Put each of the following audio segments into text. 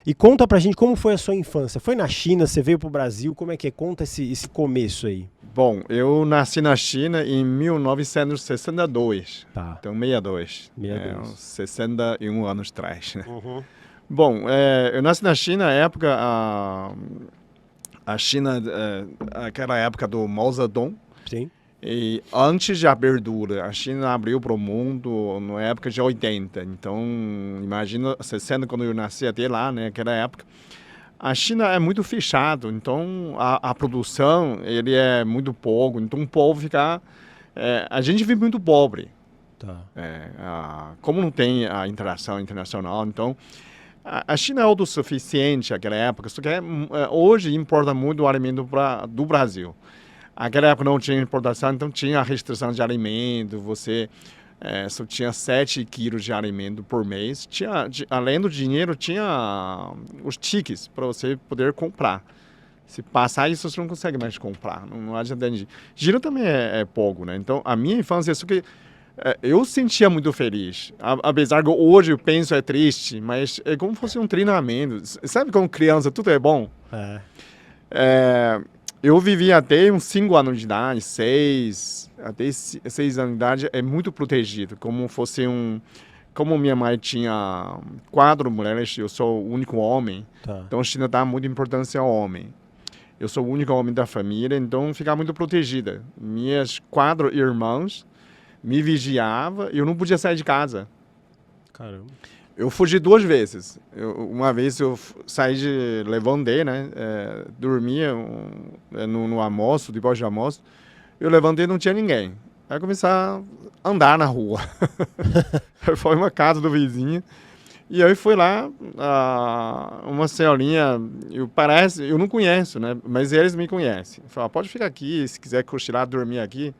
E conta pra gente como foi a sua infância. Foi na China, você veio pro Brasil, como é que é? Conta esse começo aí. Bom, eu nasci na China em 1962, Tá, então 62, 62. uns 61 anos atrás, né? Uhum. Bom, eu nasci na China, na época, a China, aquela época do Mao Zedong, Sim. e antes de abertura, a China abriu para o mundo na época de 80. Então, imagina 60 quando eu nasci até lá, né? Aquela época. A China é muito fechado, então a produção ele é muito pouco. Então o povo fica, a gente vive muito pobre. Tá. Como não tem a interação internacional, então a China é autossuficiente naquela época. Só que hoje importa muito o alimento do Brasil. Naquela época não tinha importação, então tinha a restrição de alimento, você só tinha 7 quilos de alimento por mês. Tinha, além do dinheiro, tinha os tickets para você poder comprar. Se passar isso, você não consegue mais comprar. Não adianta. Dinheiro também é pouco, né? Então, a minha infância, isso que eu sentia muito feliz. Apesar que hoje eu penso é triste, mas é como se fosse um treinamento. Sabe como criança tudo é bom? É. É, eu vivi até uns 5 anos de idade, 6, até 6 anos de idade, é muito protegido, como fosse um... Como minha mãe tinha 4 mulheres, eu sou o único homem, Tá. então a China dá muita importância ao homem. Eu sou o único homem da família, então ficava muito protegida. Minhas 4 irmãs me vigiavam e eu não podia sair de casa. Caramba. Eu fugi 2 vezes. Uma vez eu levantei, né? Dormia no almoço, depois do almoço. Eu levantei e não tinha ninguém. Aí eu comecei a andar na rua. Foi uma casa do vizinho. E aí foi lá, uma senhorinha, eu não conheço, né? Mas eles me conhecem. Falaram, pode ficar aqui, se quiser cochilar, dormir aqui.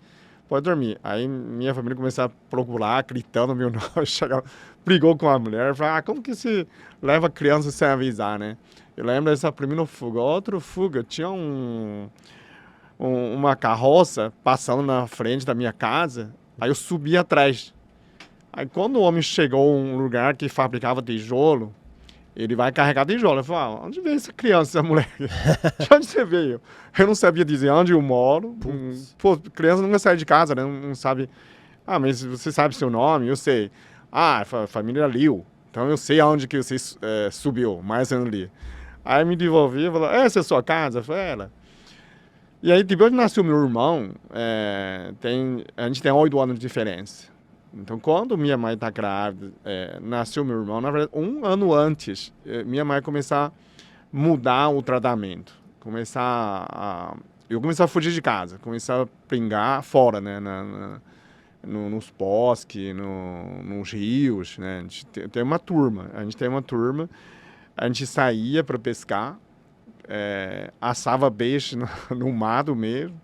Pode dormir. Aí minha família começou a procurar, gritando meu nome, chegava, brigou com a mulher, falou, como que se leva criança sem avisar, né? Eu lembro dessa primeira fuga. Outra fuga, tinha uma carroça passando na frente da minha casa, aí eu subi atrás. Aí quando o homem chegou a um lugar que fabricava tijolo, ele vai carregar tijolo. Eu falei, onde veio essa criança, essa mulher? De onde você veio? Eu não sabia dizer onde eu moro. Pô, criança nunca sai de casa, né? Não sabe. Ah, mas você sabe seu nome? Eu sei. Ah, família Liu. Então eu sei aonde que você subiu, mais ali. Aí me devolvi e falou, essa é a sua casa? Eu falei, ela. E aí, depois que nasceu meu irmão, a gente tem 8 anos de diferença. Então, quando minha mãe está grávida, nasceu meu irmão, na verdade, 1 ano antes, minha mãe começou a mudar o tratamento. Eu comecei a fugir de casa, comecei a pingar fora, né? Nos bosques, nos rios, né? A gente tem uma turma, a gente saía para pescar, assava peixe no mato mesmo,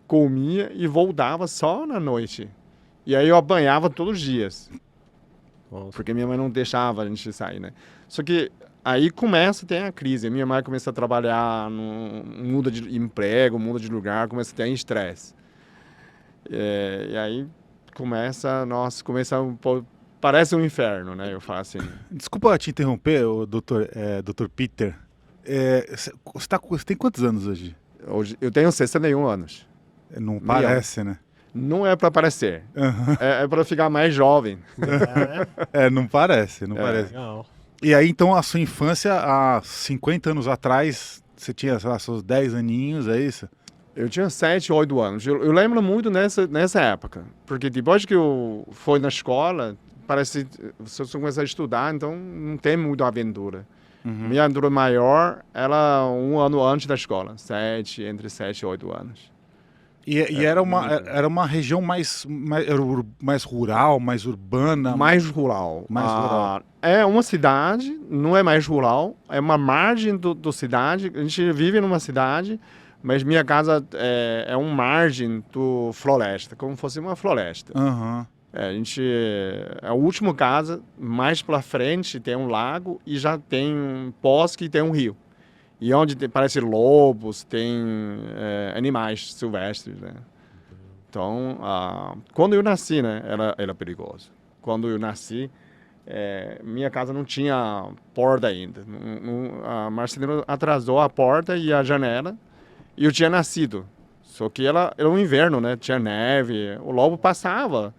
comia e voltava só na noite. E aí eu apanhava todos os dias. Nossa. Porque minha mãe não deixava a gente sair, né? Só que aí tem a crise. Minha mãe começa a trabalhar, muda de emprego, muda de lugar, começa a ter estresse. E aí começa parece um inferno, né? Eu falo assim. Desculpa te interromper, o doutor Peter. Você tem quantos anos hoje? Hoje eu tenho 61 anos. Não parece, né? Não é para parecer. Uhum. É para ficar mais jovem. Não parece. Legal. E aí, então, a sua infância, há 50 anos atrás, você tinha, sei lá, seus 10 aninhos, é isso? Eu tinha 7, 8 anos. Eu lembro muito nessa época. Porque depois que eu fui na escola, parece que você começa a estudar, então não tem muita aventura. Uhum. Minha aventura maior era 1 ano antes da escola. Entre 7 e 8 anos. E era uma região mais rural, mais urbana? Mais rural. Mais rural. É uma cidade, não é mais rural, é uma margem do cidade. A gente vive numa cidade, mas minha casa é uma margem do floresta, como se fosse uma floresta. Uhum. É a última casa, mais para frente tem um lago e já tem um bosque e tem um rio. E onde parece lobos, tem animais silvestres, né? Então, quando eu nasci, né, era perigoso. Quando eu nasci, minha casa não tinha porta ainda. A marceneira atrasou a porta e a janela e eu tinha nascido. Só que era um inverno, né? Tinha neve, o lobo passava,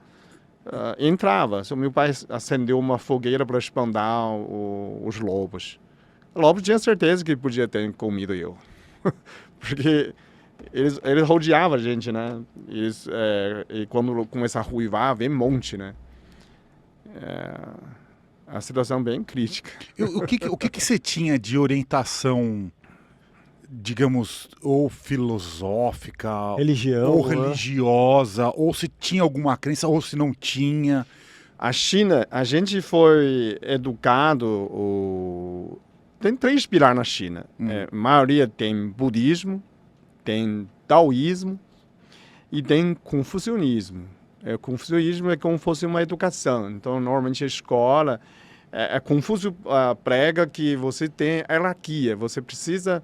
entrava. Só meu pai acendeu uma fogueira para espantar os lobos. O lobo tinha certeza que podia ter comido eu. Porque eles rodeavam a gente, né? E quando começa a ruivar, vem um monte, né? A situação bem crítica. O que você tinha de orientação, digamos, ou filosófica, Religião, ou né? religiosa, ou se tinha alguma crença, ou se não tinha? A China, a gente foi educado... Tem 3 pilares na China. A maioria tem budismo, tem taoísmo e tem confucionismo. O confucionismo é como se fosse uma educação. Então, normalmente a escola... Confúcio prega que você tem hierarquia. Você precisa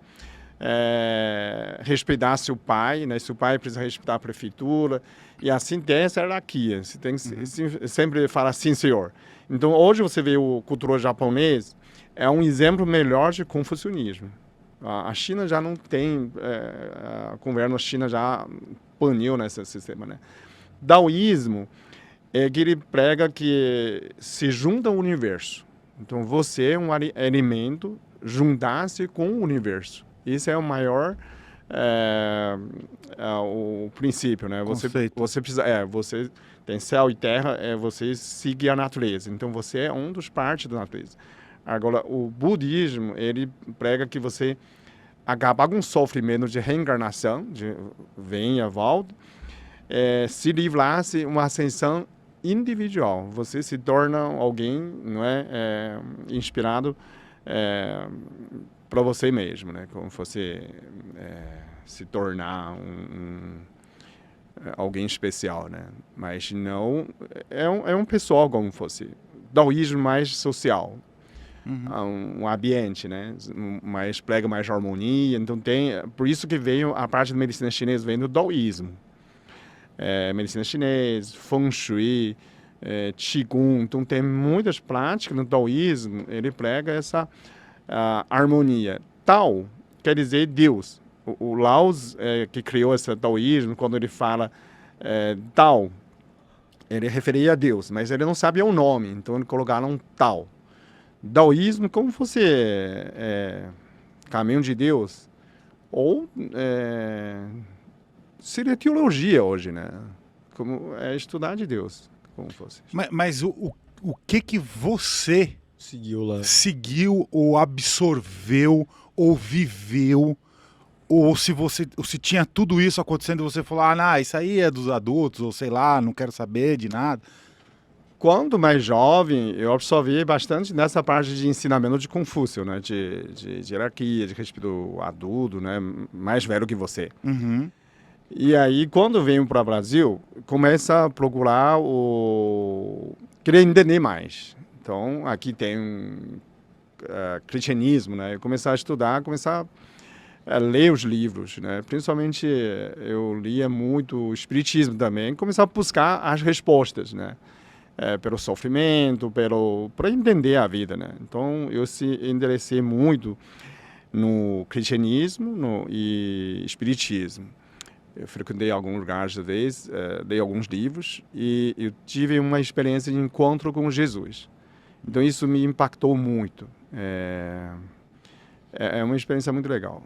respeitar seu pai, né? Seu pai precisa respeitar a prefeitura. E assim tem essa hierarquia. Você tem que sempre falar sim, senhor. Então, hoje você vê o cultura japonês, é um exemplo melhor de confucionismo. A China já não tem, o governo da China já baniu nesse sistema, né? Daoísmo é que ele prega que se junta o universo. Então você é um elemento, juntar-se com o universo. Esse é o maior o princípio, né? Você precisa, você tem céu e terra, você seguir a natureza. Então você é um dos partes da natureza. Agora, o budismo, ele prega que você acabar com o sofrimento de reencarnação, de venha, volta, se livrar-se uma ascensão individual. Você se torna alguém, não é, inspirado para você mesmo, né? Como você se tornar alguém especial, né? Mas não é um pessoal como fosse daoísmo mais social. Um ambiente, né? Mais prega mais harmonia. Então por isso que veio a parte da medicina chinesa vem do daoísmo. Medicina chinesa, Feng Shui, Qigong. Então tem muitas práticas no taoísmo. Ele prega essa harmonia. Tao quer dizer Deus. O Lao que criou esse taoísmo, quando ele fala Tao, ele referia a Deus, mas ele não sabia o nome. Então ele colocaram Tao. Daoísmo, como você caminho de Deus, ou seria teologia hoje, né? Como estudar de Deus, como fosse. Mas o que você Seguiu lá. seguiu ou absorveu ou viveu, ou se tinha tudo isso acontecendo e você falou, isso aí é dos adultos, ou sei lá, não quero saber de nada? Quando mais jovem, eu absorvi bastante nessa parte de ensinamento de Confúcio, né? De hierarquia, de respeito ao adulto, né? Mais velho que você. E aí, quando venho para o Brasil, começa a procurar querer entender mais. Então, aqui tem cristianismo, né? Eu começar a estudar, começar a ler os livros, né? Principalmente, eu lia muito o espiritismo também, começar a buscar as respostas, né? Pelo sofrimento, para entender a vida, né? Então, eu se enderecei muito no cristianismo e espiritismo. Eu frequentei alguns lugares de vez, li alguns livros e eu tive uma experiência de encontro com Jesus. Então, isso me impactou muito. É uma experiência muito legal.